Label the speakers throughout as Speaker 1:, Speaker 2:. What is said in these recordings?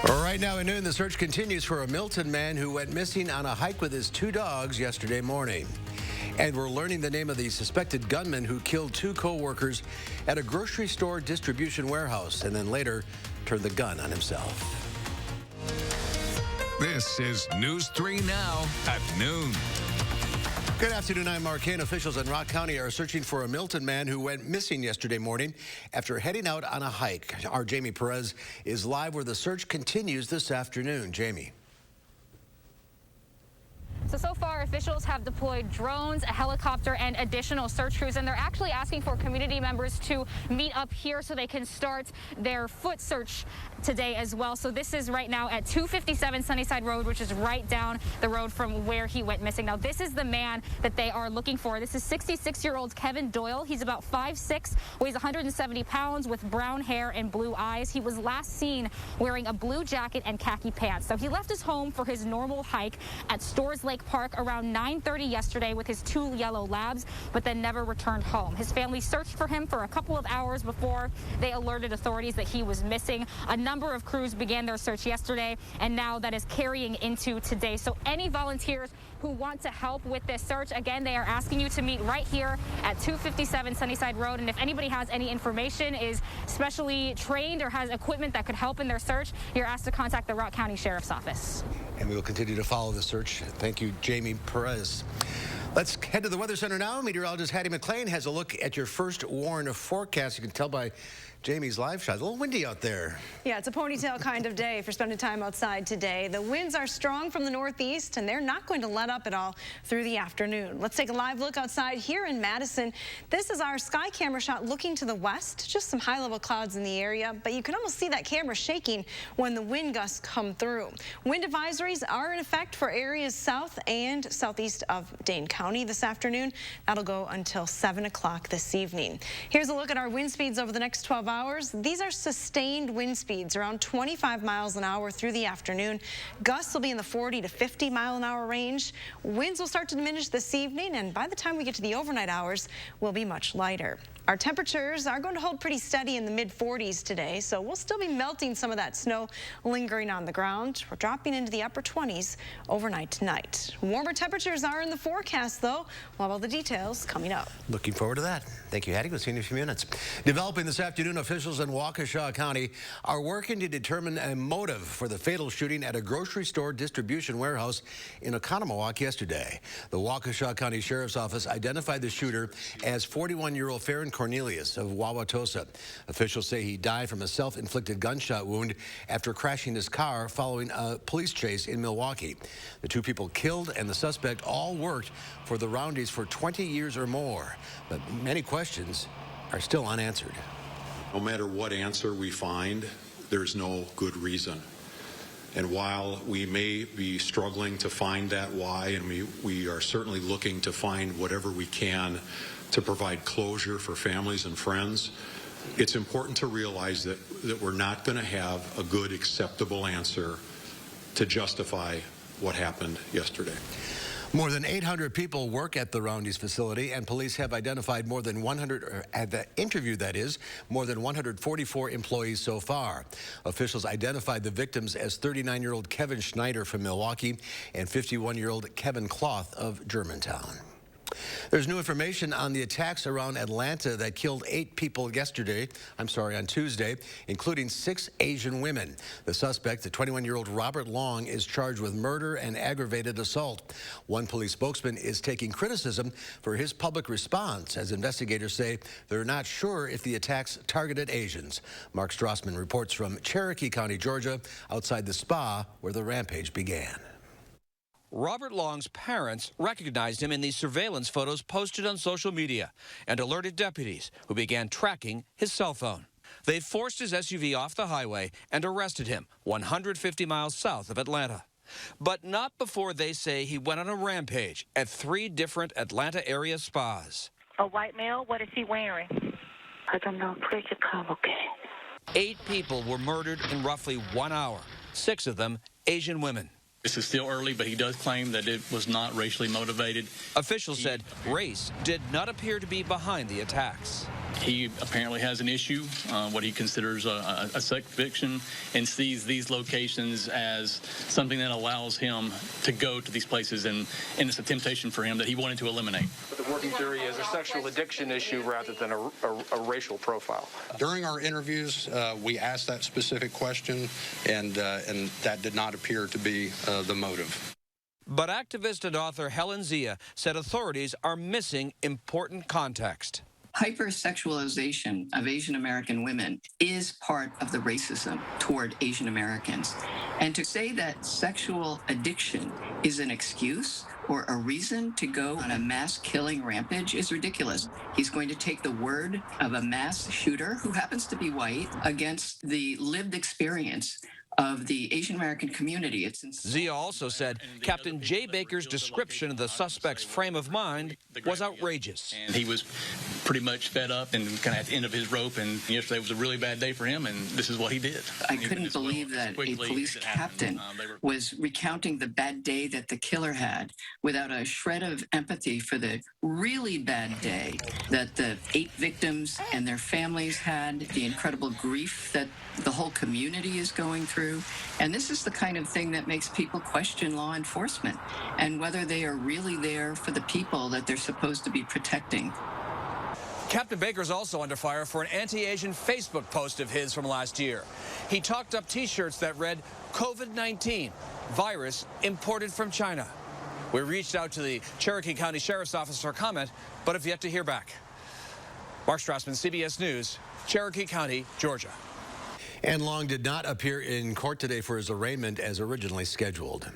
Speaker 1: Right now at noon, the search continues for a Milton man who went missing on a hike with his two dogs yesterday morning. And we're learning the name of the suspected gunman who killed two co-workers at a grocery store distribution warehouse and then later turned the gun on himself.
Speaker 2: This is News 3 Now at noon.
Speaker 1: Good afternoon, I'm Mark Kane. Officials in Rock County are searching for a Milton man who went missing yesterday morning after heading out on a hike. Our Jamie Perez is live where the search continues this afternoon. Jamie.
Speaker 3: So far, officials have deployed drones, a helicopter, and additional search crews, and they're actually asking for community members to meet up here so they can start their foot search today as well. So this is right now at 257 Sunnyside Road, which is right down the road from where he went missing. Now, this is the man that they are looking for. This is 66-year-old Kevin Doyle. He's about 5'6", weighs 170 pounds with brown hair and blue eyes. He was last seen wearing a blue jacket and khaki pants. So he left his home for his normal hike at Stores Lake Park around 9:30 yesterday with his two yellow labs, but then never returned home. His family searched for him for a couple of hours before they alerted authorities that he was missing. A number of crews began their search yesterday, and now that is carrying into today. So any volunteers who want to help with this search, again, they are asking you to meet right here at 257 Sunnyside Road. And if anybody has any information, is specially trained or has equipment that could help in their search, you're asked to contact the Rock County Sheriff's Office.
Speaker 1: And we will continue to follow the search. Thank you, Jamie Perez. Let's head to the Weather Center now. Meteorologist Hattie McLean has a look at your first warn forecast. You can tell by Jamie's live shot. A little windy out there.
Speaker 4: Yeah, it's a ponytail kind of day for spending time outside today. The winds are strong from the northeast, and they're not going to let up at all through the afternoon. Let's take a live look outside here in Madison. This is our sky camera shot looking to the west. Just some high-level clouds in the area, but you can almost see that camera shaking when the wind gusts come through. Wind advisories are in effect for areas south and southeast of Dane County this afternoon. That'll go until 7 o'clock this evening. Here's a look at our wind speeds over the next 12 hours. These are sustained wind speeds around 25 miles an hour through the afternoon. Gusts will be in the 40 to 50 mile an hour range. Winds will start to diminish this evening, and by the time we get to the overnight hours, will be much lighter. Our temperatures are going to hold pretty steady in the mid-40s today, so we'll still be melting some of that snow lingering on the ground. We're dropping into the upper 20s overnight tonight. Warmer temperatures are in the forecast, though. We'll have all the details coming up.
Speaker 1: Looking forward to that. Thank you, Hattie. We'll see you in a few minutes. Developing this afternoon, officials in Waukesha County are working to determine a motive for the fatal shooting at a grocery store distribution warehouse in Oconomowoc yesterday. The Waukesha County Sheriff's Office identified the shooter as 41-year-old Farron Cornelius of Wauwatosa. Officials say he died from a self-inflicted gunshot wound after crashing his car following a police chase in Milwaukee. The two people killed and the suspect all worked for the Roundies for 20 years or more, but many questions are still unanswered.
Speaker 5: No matter what answer we find, there's no good reason. And while we may be struggling to find that why, and we are certainly looking to find whatever we can to provide closure for families and friends, it's important to realize that we're not going to have a good, acceptable answer to justify what happened yesterday.
Speaker 1: More than 800 people work at the Roundies facility, and police have identified more than 100, or have interviewed, that is, more than 144 employees so far. Officials identified the victims as 39-year-old Kevin Schneider from Milwaukee and 51-year-old Kevin Cloth of Germantown. There's new information on the attacks around Atlanta that killed 8 people on Tuesday, including 6 Asian women. The suspect, the 21-year-old Robert Long, is charged with murder and aggravated assault. One police spokesman is taking criticism for his public response, as investigators say they're not sure if the attacks targeted Asians. Mark Strassman reports from Cherokee County, Georgia, outside the spa where the rampage began.
Speaker 6: Robert Long's parents recognized him in these surveillance photos posted on social media and alerted deputies, who began tracking his cell phone. They forced his SUV off the highway and arrested him 150 miles south of Atlanta. But not before they say he went on a rampage at 3 different Atlanta area spas.
Speaker 7: A white male? What is he wearing? I don't know. Please come, okay?
Speaker 6: 8 people were murdered in roughly 1 hour, 6 of them Asian women.
Speaker 8: This is still early, but he does claim that it was not racially motivated.
Speaker 6: Officials said race did not appear to be behind the attacks.
Speaker 8: he apparently has an issue, what he considers a sex addiction, and sees these locations as something that allows him to go to these places, and it's a temptation for him that he wanted to eliminate.
Speaker 9: But the working theory is a sexual addiction issue rather than a racial profile.
Speaker 10: During our interviews, we asked that specific question, and that did not appear to be the motive.
Speaker 6: But activist and author Helen Zia said authorities are missing important context.
Speaker 11: Hypersexualization of Asian American women is part of the racism toward Asian Americans. And to say that sexual addiction is an excuse or a reason to go on a mass killing rampage is ridiculous. He's going to take the word of a mass shooter who happens to be white against the lived experience of the Asian American community.
Speaker 6: Zia also said Captain Jay Baker's description of the suspect's frame of mind was outrageous.
Speaker 8: And he was pretty much fed up and kind of at the end of his rope, and yesterday was a really bad day for him, and this is what he did.
Speaker 11: I couldn't believe that a police captain was recounting the bad day that the killer had without a shred of empathy for the really bad day that the 8 victims and their families had, the incredible grief that the whole community is going through. And this is the kind of thing that makes people question law enforcement and whether they are really there for the people that they're supposed to be protecting.
Speaker 6: Captain Baker's also under fire for an anti-Asian Facebook post of his from last year. He talked up T-shirts that read, COVID-19, virus imported from China. We reached out to the Cherokee County Sheriff's Office for comment, but have yet to hear back. Mark Strassman, CBS News, Cherokee County, Georgia.
Speaker 1: And Long did not appear in court today for his arraignment as originally scheduled.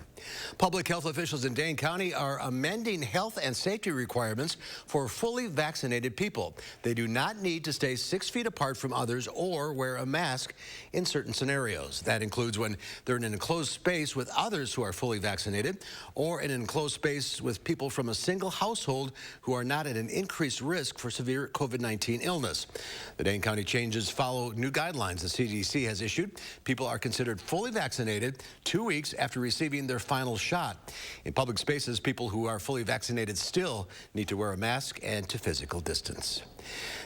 Speaker 1: Public health officials in Dane County are amending health and safety requirements for fully vaccinated people. They do not need to stay 6 feet apart from others or wear a mask in certain scenarios. That includes when they're in an enclosed space with others who are fully vaccinated, or in an enclosed space with people from a single household who are not at an increased risk for severe COVID-19 illness. The Dane County changes follow new guidelines the CDC has issued. People are considered fully vaccinated 2 weeks after receiving their final shot. In public spaces, people who are fully vaccinated still need to wear a mask and to physical distance.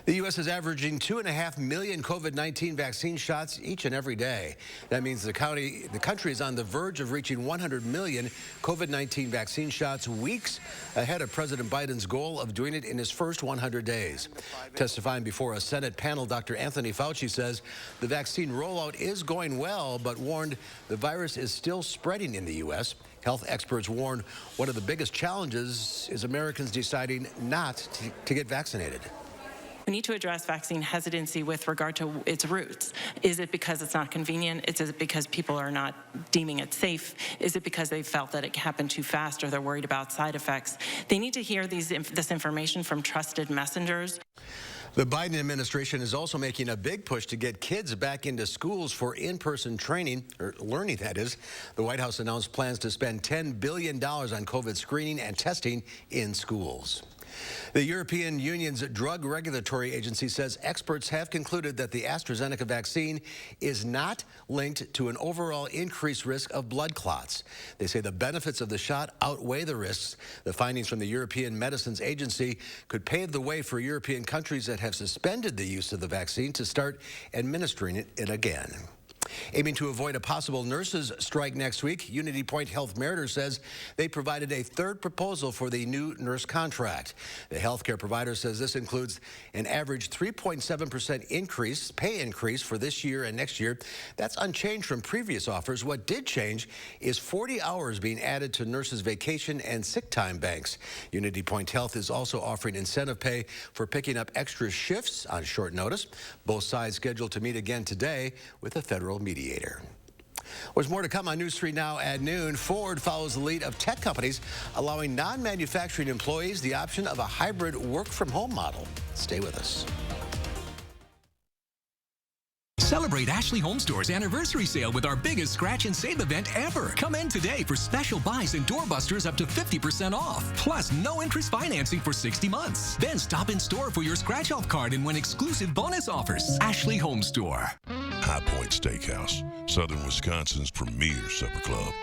Speaker 1: The U.S. is averaging 2.5 million COVID-19 vaccine shots each and every day. That means the country is on the verge of reaching 100 million COVID-19 vaccine shots, weeks ahead of President Biden's goal of doing it in his first 100 days. Testifying before a Senate panel, Dr. Anthony Fauci says the vaccine rollout is going well, but warned the virus is still spreading in the U.S. Health experts warn one of the biggest challenges is Americans deciding not to get vaccinated.
Speaker 12: We need to address vaccine hesitancy with regard to its roots. Is it because it's not convenient? Is it because people are not deeming it safe? Is it because they felt that it happened too fast or they're worried about side effects? They need to hear this information from trusted messengers.
Speaker 1: The Biden administration is also making a big push to get kids back into schools for in-person training, or learning, that is. The White House announced plans to spend $10 billion on COVID screening and testing in schools. The European Union's Drug Regulatory Agency says experts have concluded that the AstraZeneca vaccine is not linked to an overall increased risk of blood clots. They say the benefits of the shot outweigh the risks. The findings from the European Medicines Agency could pave the way for European countries that have suspended the use of the vaccine to start administering it again. Aiming to avoid a possible nurses' strike next week, Unity Point Health Meritor says they provided a third proposal for the new nurse contract. The healthcare provider says this includes an average 3.7% pay increase for this year and next year. That's unchanged from previous offers. What did change is 40 hours being added to nurses' vacation and sick time banks. Unity Point Health is also offering incentive pay for picking up extra shifts on short notice. Both sides scheduled to meet again today with a federal mediator. There's more to come on News 3 Now at noon. Ford follows the lead of tech companies, allowing non-manufacturing employees the option of a hybrid work-from-home model. Stay with us.
Speaker 13: Celebrate Ashley Home Store's anniversary sale with our biggest scratch and save event ever. Come in today for special buys and doorbusters up to 50% off. Plus, no interest financing for 60 months. Then stop in store for your scratch off card and win exclusive bonus offers. Ashley Home Store.
Speaker 14: High Point Steakhouse, Southern Wisconsin's premier supper club.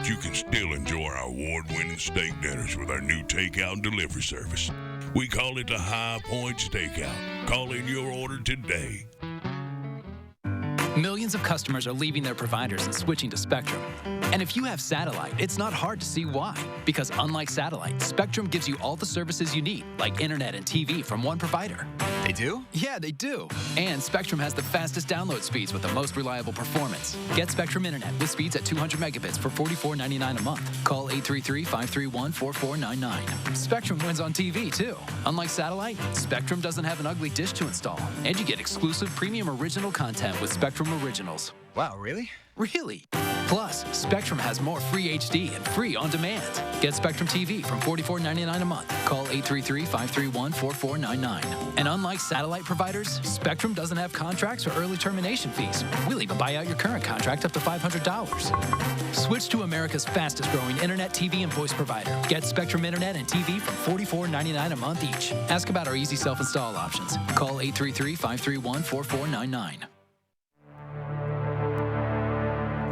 Speaker 14: You can still enjoy our award-winning steak dinners with our new takeout and delivery service. We call it the High Point Stakeout. Call in your order today.
Speaker 15: Millions of customers are leaving their providers and switching to Spectrum. And if you have satellite, it's not hard to see why. Because unlike satellite, Spectrum gives you all the services you need, like internet and TV from one provider.
Speaker 16: They do?
Speaker 15: Yeah, they do. And Spectrum has the fastest download speeds with the most reliable performance. Get Spectrum Internet with speeds at 200 megabits for $44.99 a month. Call 833-531-4499. Spectrum wins on TV, too. Unlike satellite, Spectrum doesn't have an ugly dish to install. And you get exclusive premium original content with Spectrum Originals.
Speaker 16: Wow, really?
Speaker 15: Really. Plus, Spectrum has more free HD and free on demand. Get Spectrum TV from $44.99 a month. Call 833-531-4499. And unlike satellite providers, Spectrum doesn't have contracts or early termination fees. We'll even buy out your current contract up to $500. Switch to America's fastest growing internet, TV, and voice provider. Get Spectrum Internet and TV from $44.99 a month each. Ask about our easy self-install options. Call 833-531-4499.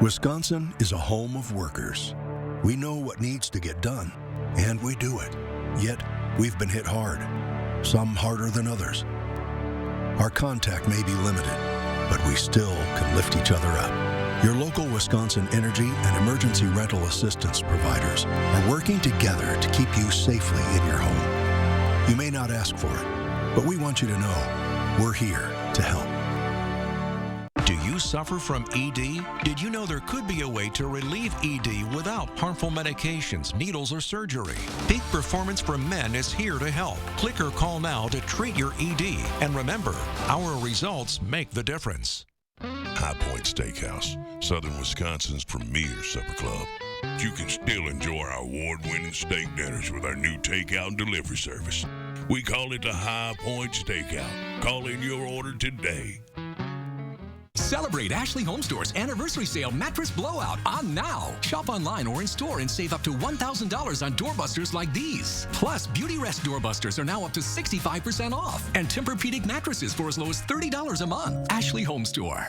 Speaker 17: Wisconsin is a home of workers. We know what needs to get done, and we do it. Yet, we've been hit hard, some harder than others. Our contact may be limited, but we still can lift each other up. Your local Wisconsin energy and emergency rental assistance providers are working together to keep you safely in your home. You may not ask for it, but we want you to know we're here to help.
Speaker 18: Do you suffer from ED? Did you know there could be a way to relieve ED without harmful medications, needles, or surgery? Peak Performance for Men is here to help. Click or call now to treat your ED. And remember, our results make the difference.
Speaker 14: High Point Steakhouse, Southern Wisconsin's premier supper club. You can still enjoy our award-winning steak dinners with our new takeout and delivery service. We call it the High Point Stakeout. Call in your order today.
Speaker 13: Celebrate Ashley Home Store's anniversary sale mattress blowout on now. Shop online or in store and save up to $1,000 on doorbusters like these. Plus, Beauty Rest doorbusters are now up to 65% off. And Tempur-Pedic mattresses for as low as $30 a month. Ashley Home Store.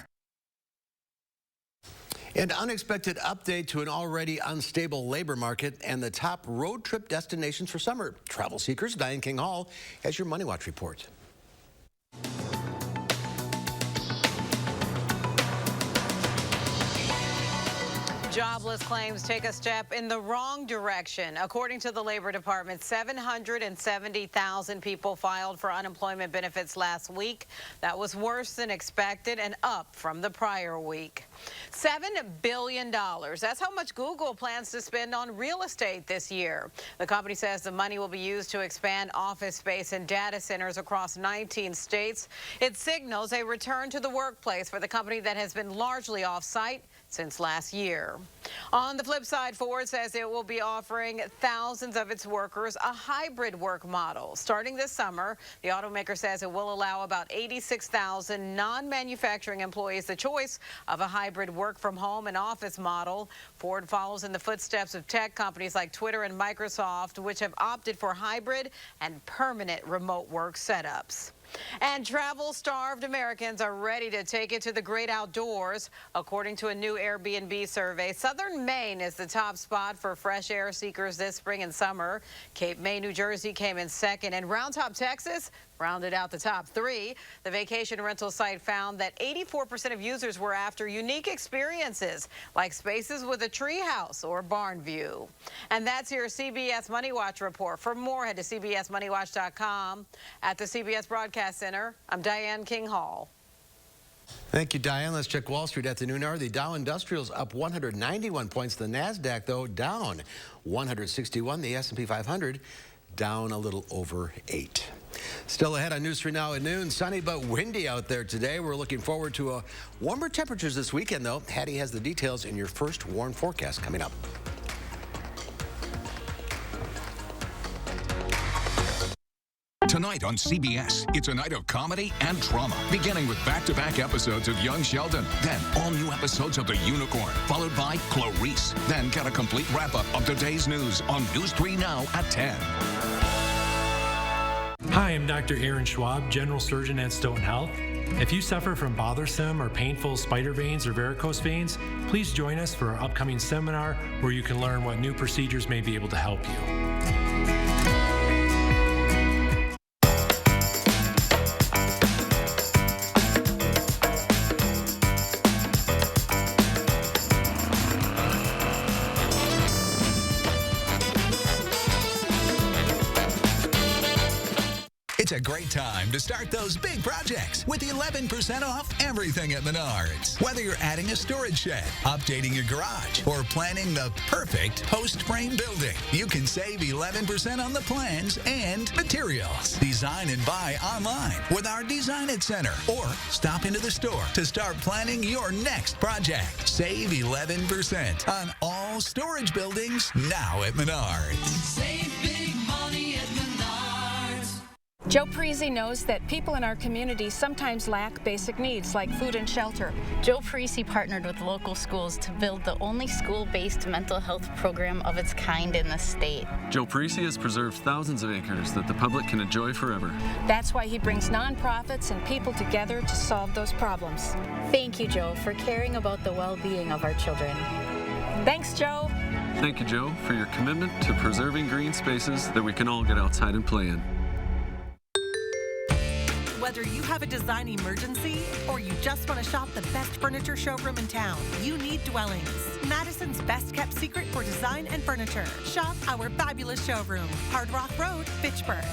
Speaker 1: An unexpected update to an already unstable labor market and the top road trip destinations for summer. Travel seekers, Diane King Hall has your Money Watch report.
Speaker 19: Jobless claims take a step in the wrong direction. According to the Labor Department, 770,000 people filed for unemployment benefits last week. That was worse than expected and up from the prior week. $7 billion. That's how much Google plans to spend on real estate this year. The company says the money will be used to expand office space and data centers across 19 states. It signals a return to the workplace for the company that has been largely off-site since last year. On the flip side, Ford says it will be offering thousands of its workers a hybrid work model. Starting this summer, the automaker says it will allow about 86,000 non-manufacturing employees the choice of a hybrid work from home and office model. Ford follows in the footsteps of tech companies like Twitter and Microsoft, which have opted for hybrid and permanent remote work setups. And travel-starved Americans are ready to take it to the great outdoors. According to a new Airbnb survey, Southern Maine is the top spot for fresh air seekers this spring and summer. Cape May, New Jersey came in second, and Round Top, Texas rounded out the top three. The vacation rental site found that 84% of users were after unique experiences, like spaces with a tree house or barn view. And that's your CBS Money Watch report. For more, head to cbsmoneywatch.com. At the CBS Broadcast Center, I'm Diane King Hall.
Speaker 1: Thank you, Diane. Let's check Wall Street at the noon hour. The Dow Industrials up 191 points. The NASDAQ, though, down 161. The S&P 500 down a little over 8. Still ahead on News 3 Now at noon. Sunny but windy out there today. We're looking forward to warmer temperatures this weekend, though. Hattie has the details in your first warm forecast coming up.
Speaker 2: Tonight on CBS, it's a night of comedy and drama, beginning with back-to-back episodes of Young Sheldon, then all new episodes of The Unicorn, followed by Clarice. Then get a complete wrap-up of today's news on News 3 Now at 10.
Speaker 20: Hi, I'm Dr. Aaron Schwab, General Surgeon at Stoughton Health. If you suffer from bothersome or painful spider veins or varicose veins, please join us for our upcoming seminar where you can learn what new procedures may be able to help you.
Speaker 16: It's a great time to start those big projects with 11% off everything at Menards. Whether you're adding a storage shed, updating your garage, or planning the perfect post-frame building, you can save 11% on the plans and materials. Design and buy online with our Design It Center, or stop into the store to start planning your next project. Save 11% on all storage buildings now at Menards.
Speaker 21: Save big money at Menards.
Speaker 22: Joe Parisi knows that people in our community sometimes lack basic needs like food and shelter.
Speaker 23: Joe Parisi partnered with local schools to build the only school-based mental health program of its kind in the state.
Speaker 24: Joe Parisi has preserved thousands of acres that the public can enjoy forever.
Speaker 22: That's why he brings nonprofits and people together to solve those problems.
Speaker 23: Thank you, Joe, for caring about the well-being of our children.
Speaker 22: Thanks, Joe.
Speaker 24: Thank you, Joe, for your commitment to preserving green spaces that we can all get outside and play in.
Speaker 25: Whether you have a design emergency or you just want to shop the best furniture showroom in town, you need Dwellings, Madison's best kept secret for design and furniture. Shop our fabulous showroom, Hard Rock Road, Fitchburg.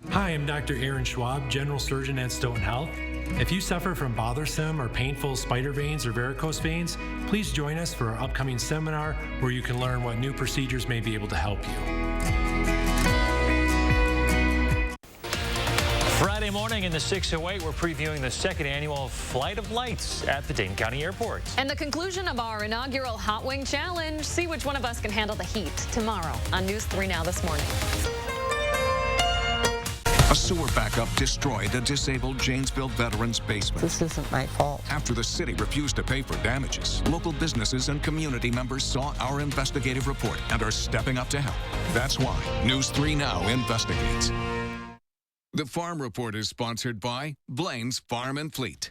Speaker 20: Hi, I'm Dr. Aaron Schwab, General Surgeon at Stoughton Health. If you suffer from bothersome or painful spider veins or varicose veins, please join us for our upcoming seminar where you can learn what new procedures may be able to help you.
Speaker 26: Friday morning in the 608, we're previewing the second annual Flight of Lights at the Dane County Airport.
Speaker 27: And the conclusion of our inaugural Hot Wing Challenge. See which one of us can handle the heat tomorrow on News 3 Now this morning.
Speaker 2: A sewer backup destroyed a disabled Janesville veteran's basement.
Speaker 28: This isn't my fault.
Speaker 2: After the city refused to pay for damages, local businesses and community members saw our investigative report and are stepping up to help. That's why News 3 Now investigates. The Farm Report is sponsored by Blaine's Farm and Fleet.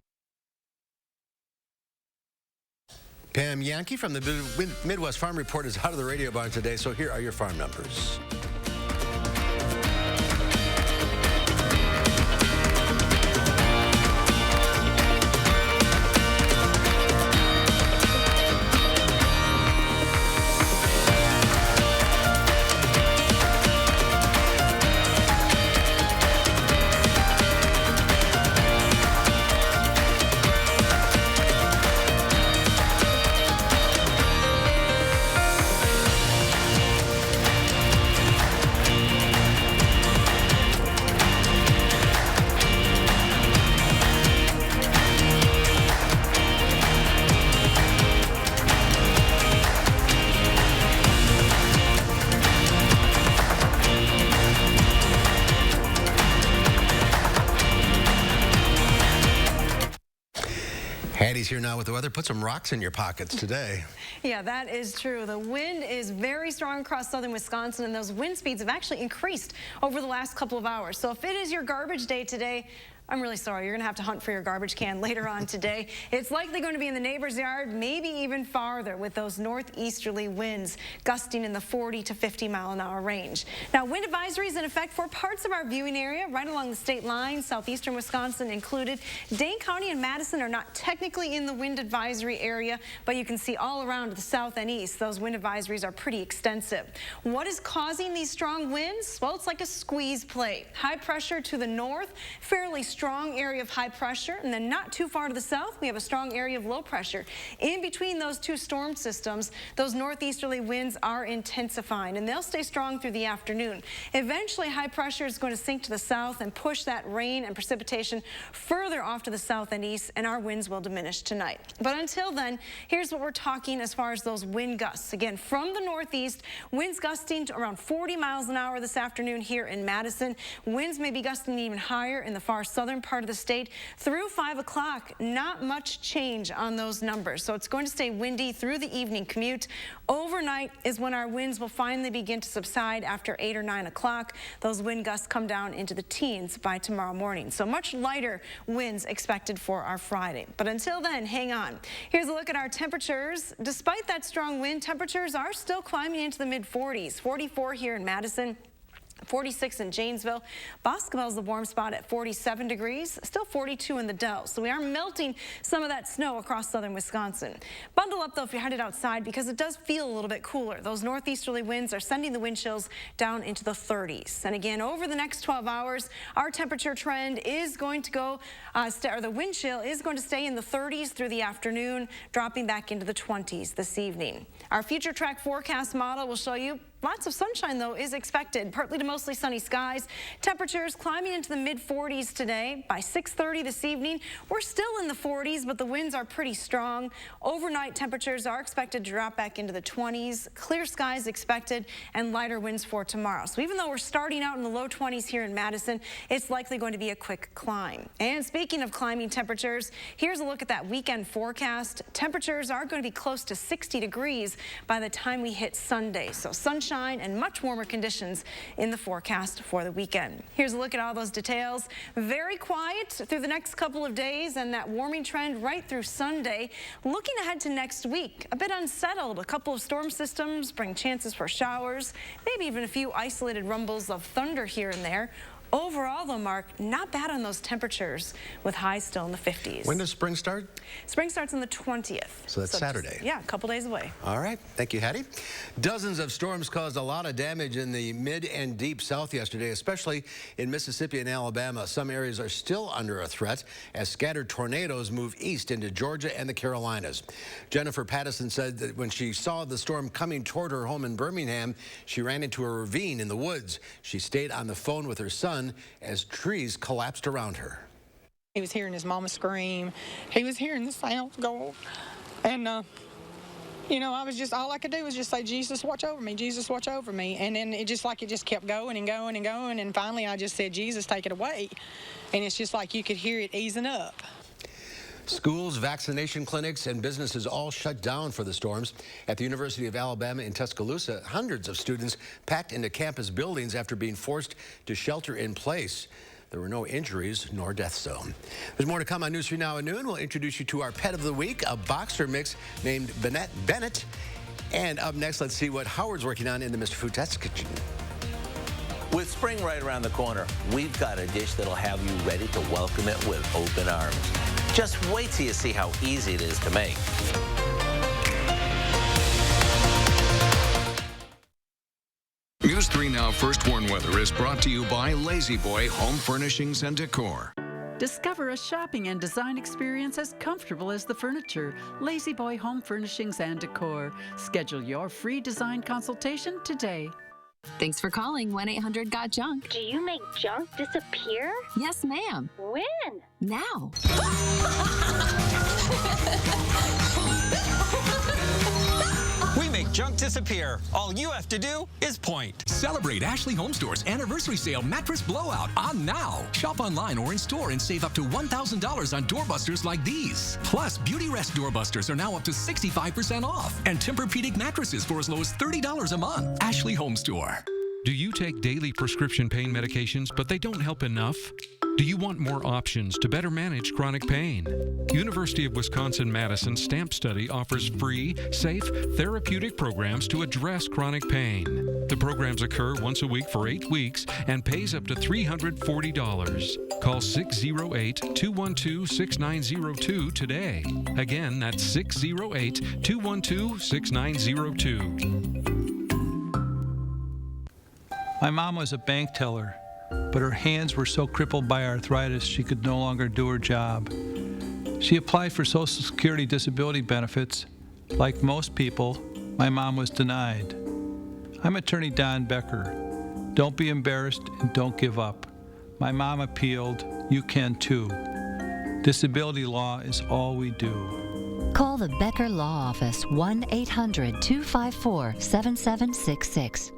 Speaker 1: Pam Yankee from the Midwest Farm Report is out of the radio barn today, so here are your farm numbers. Hattie's here now with the weather. Put some rocks in your pockets today.
Speaker 4: Yeah, that is true. The wind is very strong across southern Wisconsin, and those wind speeds have actually increased over the last couple of hours. So if it is your garbage day today, I'm really sorry. You're going to have to hunt for your garbage can later on today. It's likely going to be in the neighbor's yard, maybe even farther, with those northeasterly winds gusting in the 40 to 50 mile an hour range. Now, wind advisories in effect for parts of our viewing area right along the state line, southeastern Wisconsin included. Dane County and Madison are not technically in the wind advisory area, but you can see all around the south and east, those wind advisories are pretty extensive. What is causing these strong winds? Well, it's like a squeeze plate. High pressure to the north, fairly strong area of high pressure, and then not too far to the south, we have a strong area of low pressure. In between those two storm systems, those northeasterly winds are intensifying, and they'll stay strong through the afternoon. Eventually, high pressure is going to sink to the south and push that rain and precipitation further off to the south and east, and our winds will diminish tonight. But until then, here's what we're talking as far as those wind gusts. Again, from the northeast, winds gusting to around 40 miles an hour this afternoon here in Madison. Winds may be gusting even higher in the far southern part of the state. Through 5 o'clock, not much change on those numbers. So it's going to stay windy through the evening commute. Overnight is when our winds will finally begin to subside after 8 or 9 o'clock. Those wind gusts come down into the teens by tomorrow morning. So much lighter winds expected for our Friday. But until then, hang on. Here's a look at our temperatures. Despite that strong wind, temperatures are still climbing into the mid-40s. 44 here in Madison. 46 in Janesville. Boscobel's the warm spot at 47 degrees, still 42 in the Dells. So we are melting some of that snow across southern Wisconsin. Bundle up though if you're headed outside because it does feel a little bit cooler. Those northeasterly winds are sending the wind chills down into the 30s. And again, over the next 12 hours, our temperature trend is going to go, the wind chill is going to stay in the 30s through the afternoon, dropping back into the 20s this evening. Our future track forecast model will show you lots of sunshine, though, is expected. Partly to mostly sunny skies. Temperatures climbing into the mid-40s today. By 6:30 this evening, we're still in the 40s, but the winds are pretty strong. Overnight temperatures are expected to drop back into the 20s. Clear skies expected and lighter winds for tomorrow. So even though we're starting out in the low 20s here in Madison, it's likely going to be a quick climb. And speaking of climbing temperatures, here's a look at that weekend forecast. Temperatures are going to be close to 60 degrees by the time we hit Sunday. So sunshine and much warmer conditions in the forecast for the weekend. Here's a look at all those details. Very quiet through the next couple of days and that warming trend right through Sunday. Looking ahead to next week, a bit unsettled. A couple of storm systems bring chances for showers, maybe even a few isolated rumbles of thunder here and there. Overall, though, Mark, not bad on those temperatures with highs still in the 50s.
Speaker 1: When does spring start?
Speaker 4: Spring starts on the 20th.
Speaker 1: So that's Saturday.
Speaker 4: Yeah, a couple days away.
Speaker 1: All right. Thank you, Hattie. Dozens of storms caused a lot of damage in the mid and deep south yesterday, especially in Mississippi and Alabama. Some areas are still under a threat as scattered tornadoes move east into Georgia and the Carolinas. Jennifer Madison said that when she saw the storm coming toward her home in Birmingham, she ran into a ravine in the woods. She stayed on the phone with her son as trees collapsed around her.
Speaker 3: He was hearing his mama scream. He was hearing the sounds go. And, you know, all I could do was just say, Jesus, watch over me. Jesus, watch over me. And then it just kept going and going and going. And finally, I just said, Jesus, take it away. And it's just like you could hear it easing up.
Speaker 1: Schools, vaccination clinics, and businesses all shut down for the storms. At the University of Alabama in Tuscaloosa, hundreds of students packed into campus buildings after being forced to shelter in place. There were no injuries nor deaths, though. There's more to come on News 3 Now at noon. We'll introduce you to our pet of the week, a boxer mix named Bennett. And up next, let's see what Howard's working on in the Mr. Foutette's kitchen.
Speaker 5: With spring right around the corner, we've got a dish that'll have you ready to welcome it with open arms. Just wait till you see how easy it is to make.
Speaker 2: News 3 Now First Warn Weather is brought to you by Lazy Boy Home Furnishings and Decor.
Speaker 7: Discover a shopping and design experience as comfortable as the furniture. Lazy Boy Home Furnishings and Decor. Schedule your free design consultation today.
Speaker 8: Thanks for calling 1-800-GOT-JUNK.
Speaker 9: Do you make junk disappear?
Speaker 8: Yes, ma'am.
Speaker 9: When?
Speaker 8: Now.
Speaker 10: We make junk disappear. All you have to do is point.
Speaker 13: Celebrate Ashley Home Store's anniversary sale mattress blowout on now. Shop online or in store and save up to $1,000 on doorbusters like these. Plus, Beauty Rest doorbusters are now up to 65% off. And Tempur-Pedic mattresses for as low as $30 a month. Ashley Home Store.
Speaker 11: Do you take daily prescription pain medications, but they don't help enough? Do you want more options to better manage chronic pain? University of Wisconsin-Madison STAMP Study offers free, safe, therapeutic programs to address chronic pain. The programs occur once a week for 8 weeks and pays up to $340. Call 608-212-6902 today. Again, that's 608-212-6902.
Speaker 28: My mom was a bank teller, but her hands were so crippled by arthritis she could no longer do her job. She applied for Social Security disability benefits. Like most people, my mom was denied. I'm attorney Don Becker. Don't be embarrassed and don't give up. My mom appealed. You can too. Disability law is all we do.
Speaker 29: Call the Becker Law Office, 1-800-254-7766.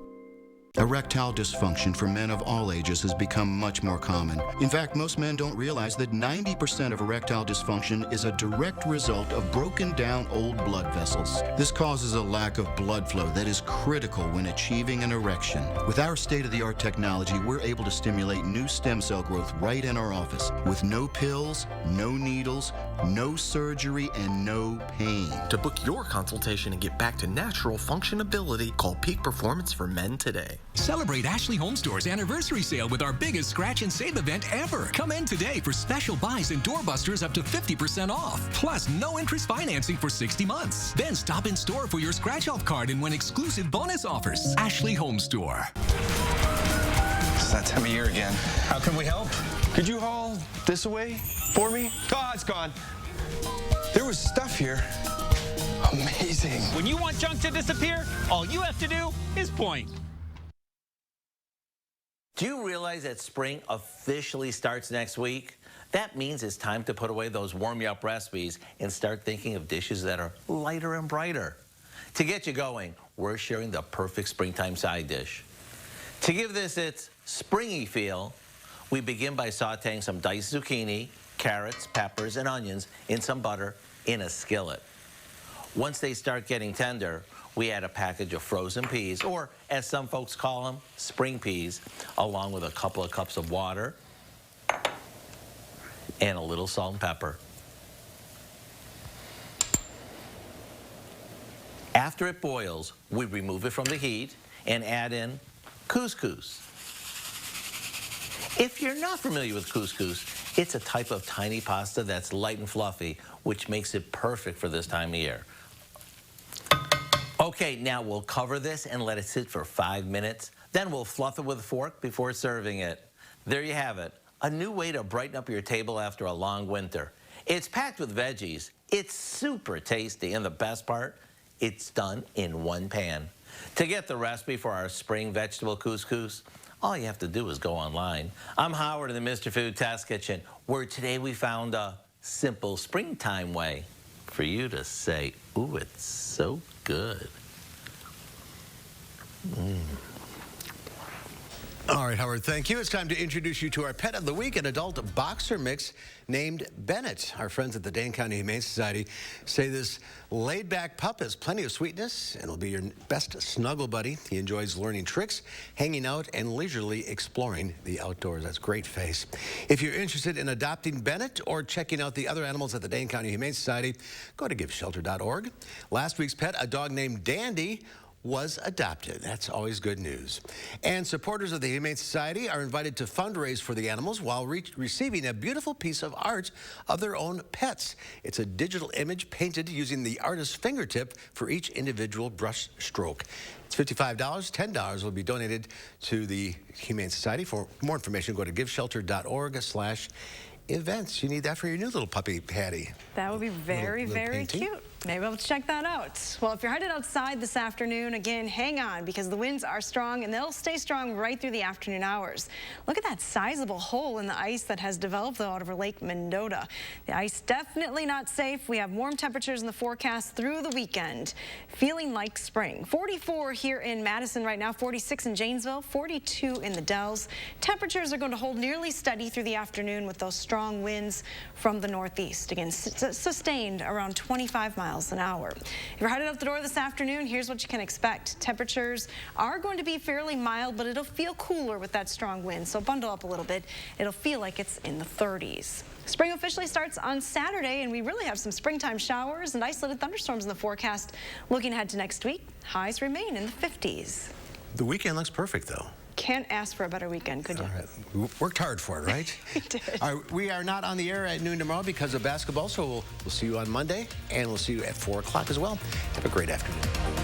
Speaker 30: Erectile dysfunction for men of all ages has become much more common. In fact, most men don't realize that 90% of erectile dysfunction is a direct result of broken down old blood vessels. This causes a lack of blood flow that is critical when achieving an erection. With our state-of-the-art technology, we're able to stimulate new stem cell growth right in our office with no pills, no needles, no surgery, and no pain.
Speaker 6: To book your consultation and get back to natural functionability, call Peak Performance for Men today.
Speaker 13: Celebrate Ashley Home Store's anniversary sale with our biggest scratch and save event ever. Come in today for special buys and doorbusters up to 50% off. Plus, no interest financing for 60 months. Then stop in store for your scratch-off card and win exclusive bonus offers. Ashley Home Store.
Speaker 10: It's that time of year again. How can we help? Could you haul this away for me? Oh, it's gone. There was stuff here. Amazing.
Speaker 26: When you want junk to disappear, all you have to do is point.
Speaker 5: Do you realize that spring officially starts next week? That means it's time to put away those warm-you-up recipes and start thinking of dishes that are lighter and brighter. To get you going, we're sharing the perfect springtime side dish. To give this its springy feel, we begin by sauteing some diced zucchini, carrots, peppers, and onions in some butter in a skillet. Once they start getting tender, we add a package of frozen peas, or as some folks call them, spring peas, along with a couple of cups of water and a little salt and pepper. After it boils, we remove it from the heat and add in couscous. If you're not familiar with couscous, it's a type of tiny pasta that's light and fluffy, which makes it perfect for this time of year. Okay, now we'll cover this and let it sit for 5 minutes. Then we'll fluff it with a fork before serving it. There you have it, a new way to brighten up your table after a long winter. It's packed with veggies. It's super tasty, and the best part, it's done in one pan. To get the recipe for our spring vegetable couscous, all you have to do is go online. I'm Howard in the Mr. Food Test Kitchen, where today we found a simple springtime way for you to say, ooh, it's so good.
Speaker 1: All right, Howard, thank you. It's time to introduce you to our pet of the week, an adult boxer mix named Bennett. Our friends at the Dane County Humane Society say this laid-back pup has plenty of sweetness and will be your best snuggle buddy. He enjoys learning tricks, hanging out, and leisurely exploring the outdoors. That's a great face. If you're interested in adopting Bennett or checking out the other animals at the Dane County Humane Society, go to giveshelter.org. Last week's pet, a dog named Dandy, was adopted. That's always good news. And supporters of the Humane Society are invited to fundraise for the animals while receiving a beautiful piece of art of their own pets. It's a digital image painted using the artist's fingertip for each individual brush stroke. It's $55. $10 will be donated to the Humane Society. For more information, go to giveshelter.org/events. You need that for your new little puppy, Patty.
Speaker 4: That would be very, very cute. Maybe I'll check that out. Well, if you're headed outside this afternoon, again, hang on, because the winds are strong and they'll stay strong right through the afternoon hours. Look at that sizable hole in the ice that has developed, though, out over Lake Mendota. The ice definitely not safe. We have warm temperatures in the forecast through the weekend. Feeling like spring. 44 here in Madison right now, 46 in Janesville, 42 in the Dells. Temperatures are going to hold nearly steady through the afternoon with those strong winds from the northeast. Again, sustained around 25 miles an hour. If you're headed out the door this afternoon, here's what you can expect. Temperatures are going to be fairly mild, but it'll feel cooler with that strong wind, so bundle up a little bit. It'll feel like it's in the 30s. Spring officially starts on Saturday, and we really have some springtime showers and isolated thunderstorms in the forecast. Looking ahead to next week, highs remain in the 50s.
Speaker 1: The weekend looks perfect, though.
Speaker 4: Can't ask for a better weekend, could you?
Speaker 1: All right. We worked hard for it, right?
Speaker 4: We did.
Speaker 1: All right, we are not on the air at noon tomorrow because of basketball, so we'll see you on Monday, and we'll see you at 4 o'clock as well. Have a great afternoon.